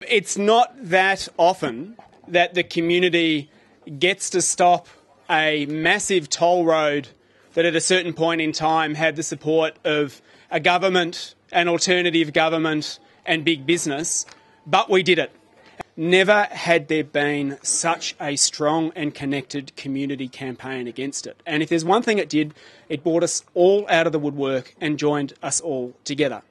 It's not that often that the community gets to stop a massive toll road that at a certain point in time had the support of a government, an alternative government and big business, but we did it. Never had there been such a strong and connected community campaign against it. And if there's one thing it did, it brought us all out of the woodwork and joined us all together.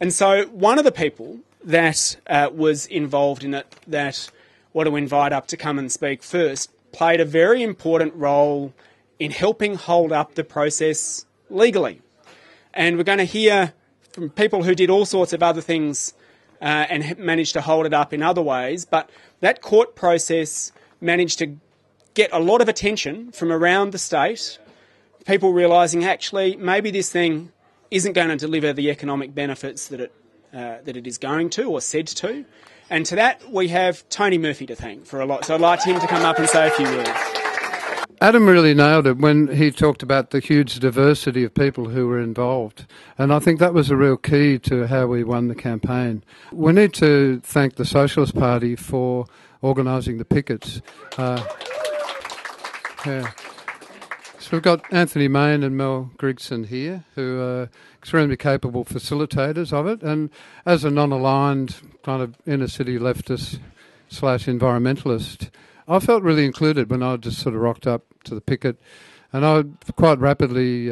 And so one of the people that was involved in it, that I want to invite up to come and speak first, played a very important role in helping hold up the process legally. And we're going to hear from people who did all sorts of other things and managed to hold it up in other ways. But that court process managed to get a lot of attention from around the state, people realising actually maybe this thing isn't going to deliver the economic benefits that it is going to or said to. And to that we have Tony Murphy to thank for a lot. So I'd like him to come up and say a few words. Adam really nailed it when he talked about the huge diversity of people who were involved. And I think that was a real key to how we won the campaign. We need to thank the Socialist Party for organising the pickets. Yeah. So we've got Anthony Main and Mel Grigson here, who are extremely capable facilitators of it. And as a non-aligned kind of inner-city leftist / environmentalist, I felt really included when I just sort of rocked up to the picket, and I quite rapidly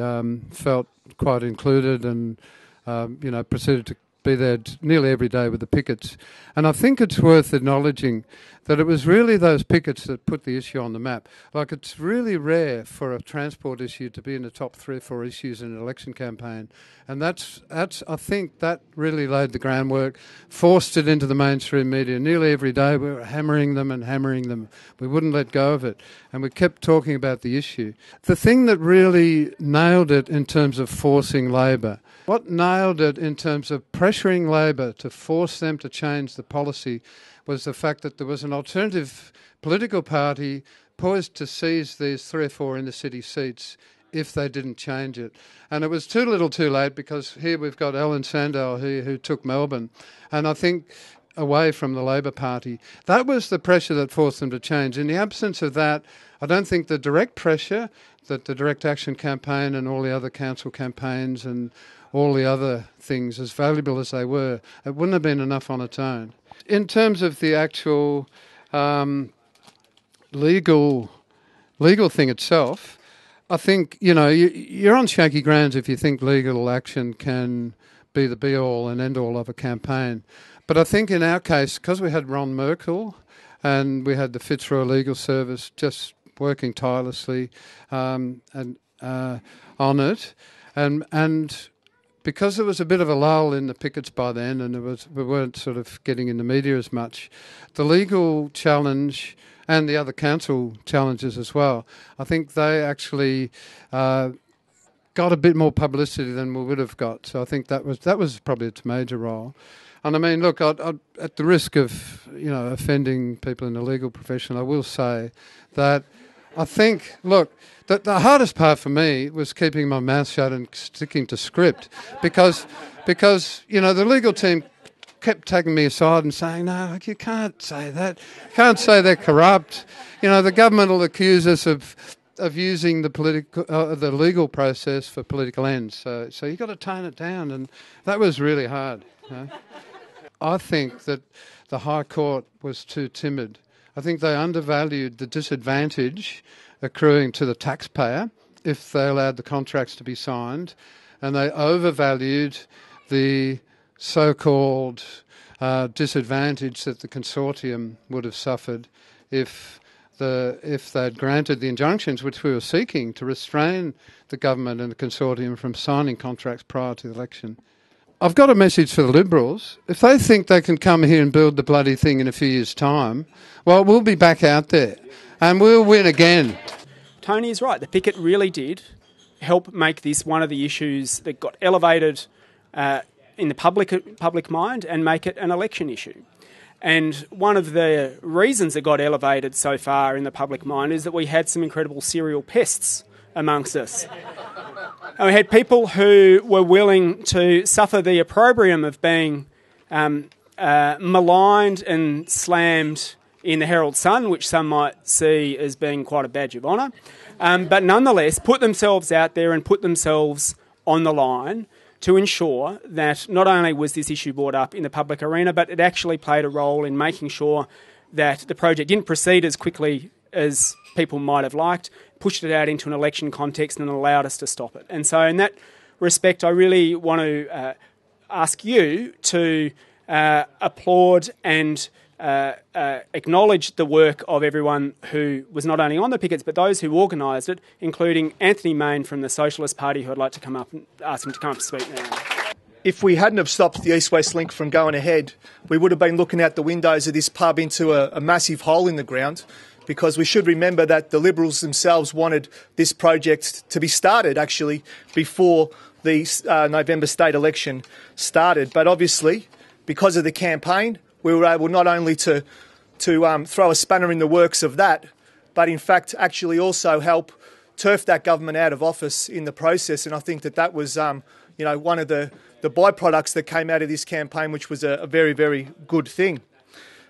felt quite included and, proceeded to be there nearly every day with the pickets. And I think it's worth acknowledging that it was really those pickets that put the issue on the map. Like, it's really rare for a transport issue to be in the top 3 or 4 issues in an election campaign. And that's I think that really laid the groundwork, forced it into the mainstream media. Nearly every day we were hammering them and hammering them. We wouldn't let go of it. And we kept talking about the issue. The thing that really nailed it in terms of forcing Labor, what nailed it in terms of pressuring Labor to force them to change the policy, was the fact that there was an alternative political party poised to seize these 3 or 4 inner-city seats if they didn't change it. And it was too little too late, because here we've got Alan Sandow here who took Melbourne, and I think away from the Labor Party. That was the pressure that forced them to change. In the absence of that, I don't think the direct pressure that the Direct Action campaign and all the other council campaigns and all the other things, as valuable as they were, it wouldn't have been enough on its own. In terms of the actual legal thing itself, I think, you're on shaky grounds if you think legal action can be the be-all and end-all of a campaign. But I think in our case, because we had Ron Merkel and we had the Fitzroy Legal Service just working tirelessly on it, and because there was a bit of a lull in the pickets by then, and we weren't sort of getting in the media as much, the legal challenge and the other council challenges as well, I think they actually got a bit more publicity than we would have got. So I think that was probably its major role. And I mean, look, at the risk of offending people in the legal profession, I will say that I think, look, the hardest part for me was keeping my mouth shut and sticking to script, because the legal team kept taking me aside and saying, no, you can't say that. You can't say they're corrupt. The government will accuse us of using the legal process for political ends. So you've got to tone it down, and that was really hard. I think that the High Court was too timid. I think they undervalued the disadvantage accruing to the taxpayer if they allowed the contracts to be signed, and they overvalued the so-called disadvantage that the consortium would have suffered if they'd granted the injunctions which we were seeking to restrain the government and the consortium from signing contracts prior to the election. I've got a message for the Liberals. If they think they can come here and build the bloody thing in a few years' time, well, we'll be back out there and we'll win again. Tony's right. The picket really did help make this one of the issues that got elevated in the public mind and make it an election issue. And one of the reasons it got elevated so far in the public mind is that we had some incredible serial pests amongst us. And we had people who were willing to suffer the opprobrium of being maligned and slammed in the Herald Sun, which some might see as being quite a badge of honour, but nonetheless put themselves out there and put themselves on the line to ensure that not only was this issue brought up in the public arena, but it actually played a role in making sure that the project didn't proceed as quickly as people might have liked, pushed it out into an election context and allowed us to stop it. And so in that respect, I really want to ask you to applaud and acknowledge the work of everyone who was not only on the pickets but those who organised it, including Anthony Mayne from the Socialist Party, who I'd like to come up and ask him to come up to speak now. If we hadn't have stopped the East-West Link from going ahead, we would have been looking out the windows of this pub into a massive hole in the ground, because we should remember that the Liberals themselves wanted this project to be started actually before the November state election started. But obviously, because of the campaign, we were able not only to throw a spanner in the works of that, but in fact actually also help turf that government out of office in the process. And I think that was one of the byproducts that came out of this campaign, which was a very, very good thing.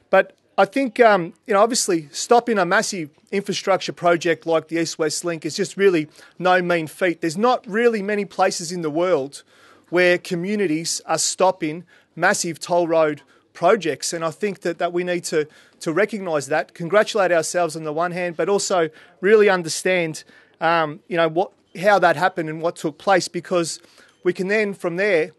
But I think, obviously stopping a massive infrastructure project like the East-West Link is just really no mean feat. There's not really many places in the world where communities are stopping massive toll road projects. And I think that we need to recognise that, congratulate ourselves on the one hand, but also really understand, how that happened and what took place, because we can then from there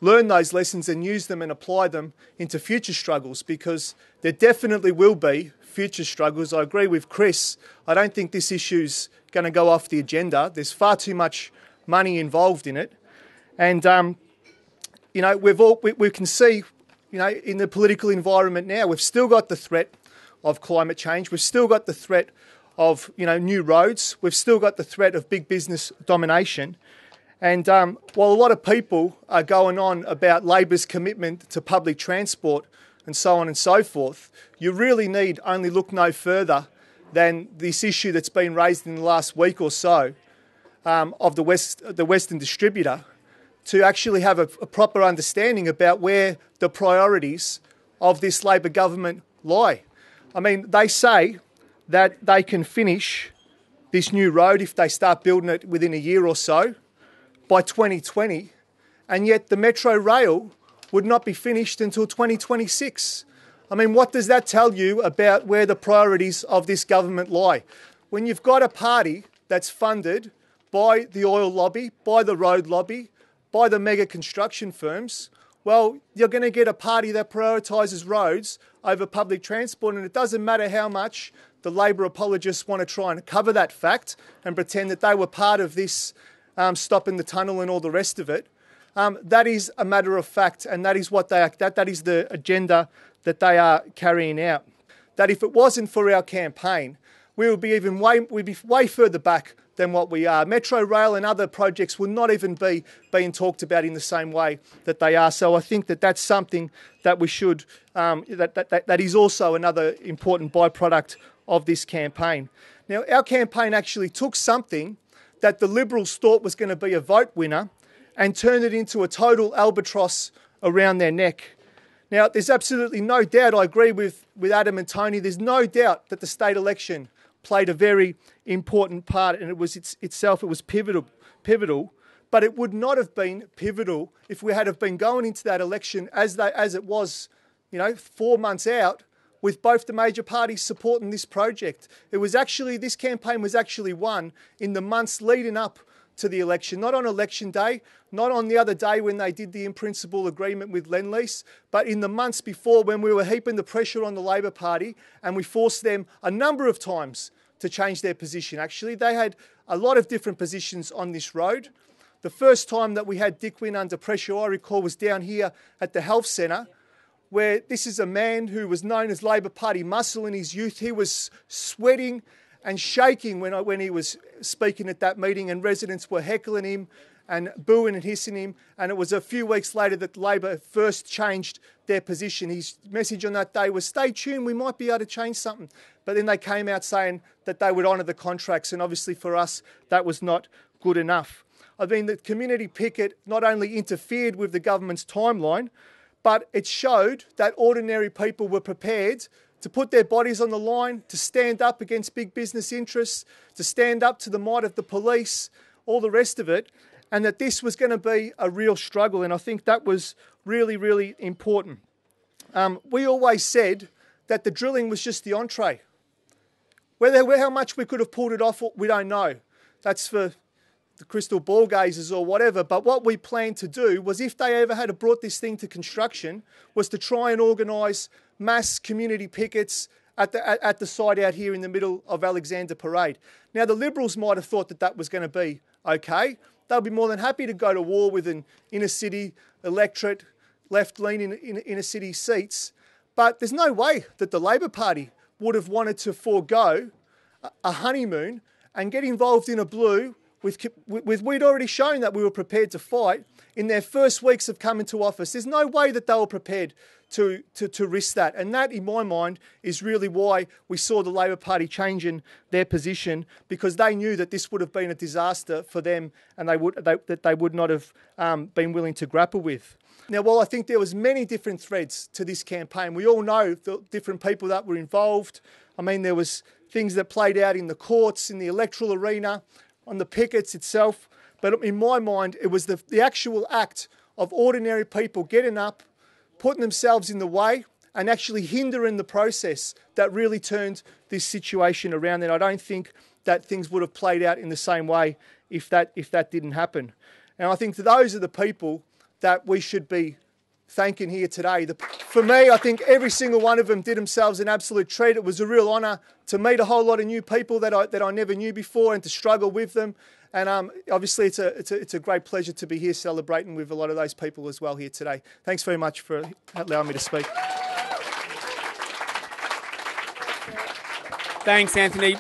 learn those lessons and use them and apply them into future struggles, because there definitely will be future struggles. I agree with Chris. I don't think this issue's going to go off the agenda. There's far too much money involved in it. And, we can see, in the political environment now, we've still got the threat of climate change. We've still got the threat of, new roads. We've still got the threat of big business domination. And while a lot of people are going on about Labor's commitment to public transport and so on and so forth, you really need only look no further than this issue that's been raised in the last week or so of the Western Distributor to actually have a proper understanding about where the priorities of this Labor government lie. I mean, they say that they can finish this new road if they start building it within a year or so, by 2020, and yet the Metro Rail would not be finished until 2026. I mean, what does that tell you about where the priorities of this government lie? When you've got a party that's funded by the oil lobby, by the road lobby, by the mega construction firms, well, you're going to get a party that prioritises roads over public transport, and it doesn't matter how much the Labor apologists want to try and cover that fact and pretend that they were part of this stopping the tunnel and all the rest of it. That is a matter of fact, and that is what that is the agenda that they are carrying out. That if it wasn't for our campaign, we'd be way further back than what we are. Metro Rail and other projects would not even be being talked about in the same way that they are. So I think that's something that we should, that is also another important byproduct of this campaign. Now, our campaign actually took something that the Liberals thought was going to be a vote winner and turned it into a total albatross around their neck. Now, there's absolutely no doubt, I agree with Adam and Tony, there's no doubt that the state election played a very important part, and it was pivotal, but it would not have been pivotal if we had have been going into that election as it was, 4 months out, with both the major parties supporting this project. This campaign was actually won in the months leading up to the election, not on election day, not on the other day when they did the in-principle agreement with Lend-Lease, but in the months before when we were heaping the pressure on the Labor Party and we forced them a number of times to change their position. Actually, they had a lot of different positions on this road. The first time that we had Dick Wynne under pressure, I recall, was down here at the Health Centre, where this is a man who was known as Labor Party muscle in his youth. He was sweating and shaking when he was speaking at that meeting, and residents were heckling him and booing and hissing him. And it was a few weeks later that Labor first changed their position. His message on that day was, stay tuned, we might be able to change something. But then they came out saying that they would honour the contracts, and obviously for us, that was not good enough. I mean, the community picket not only interfered with the government's timeline, but it showed that ordinary people were prepared to put their bodies on the line, to stand up against big business interests, to stand up to the might of the police, all the rest of it, and that this was going to be a real struggle. And I think that was really, really important. We always said that the drilling was just the entree. How much we could have pulled it off, we don't know. That's for the crystal ball gazers or whatever. But what we planned to do was, if they ever had brought this thing to construction, was to try and organise mass community pickets at the site out here in the middle of Alexander Parade. Now, the Liberals might have thought that that was going to be okay. They'll be more than happy to go to war with an inner city electorate, left-leaning inner city seats. But there's no way that the Labor Party would have wanted to forego a honeymoon and get involved in a blue with we'd already shown that we were prepared to fight in their first weeks of coming to office. There's no way that they were prepared to risk that. And that, in my mind, is really why we saw the Labor Party changing their position, because they knew that this would have been a disaster for them and that they would not have been willing to grapple with. Now, while I think there was many different threads to this campaign, we all know the different people that were involved. I mean, there was things that played out in the courts, in the electoral arena, on the pickets itself. But in my mind, it was the actual act of ordinary people getting up, putting themselves in the way and actually hindering the process that really turned this situation around. And I don't think that things would have played out in the same way if that didn't happen. And I think that those are the people that we should be thanking here today. For me, I think every single one of them did themselves an absolute treat. It was a real honour to meet a whole lot of new people that I never knew before and to struggle with them. And obviously, it's a great pleasure to be here celebrating with a lot of those people as well here today. Thanks very much for allowing me to speak. Thanks, Anthony.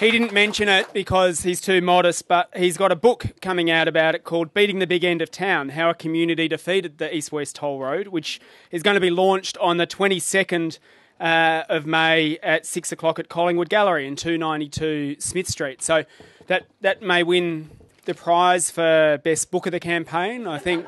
He didn't mention it because he's too modest, but he's got a book coming out about it called Beating the Big End of Town, How a Community Defeated the East-West Toll Road, which is going to be launched on the 22nd of May at 6 o'clock at Collingwood Gallery in 292 Smith Street. So that may win the prize for best book of the campaign. I think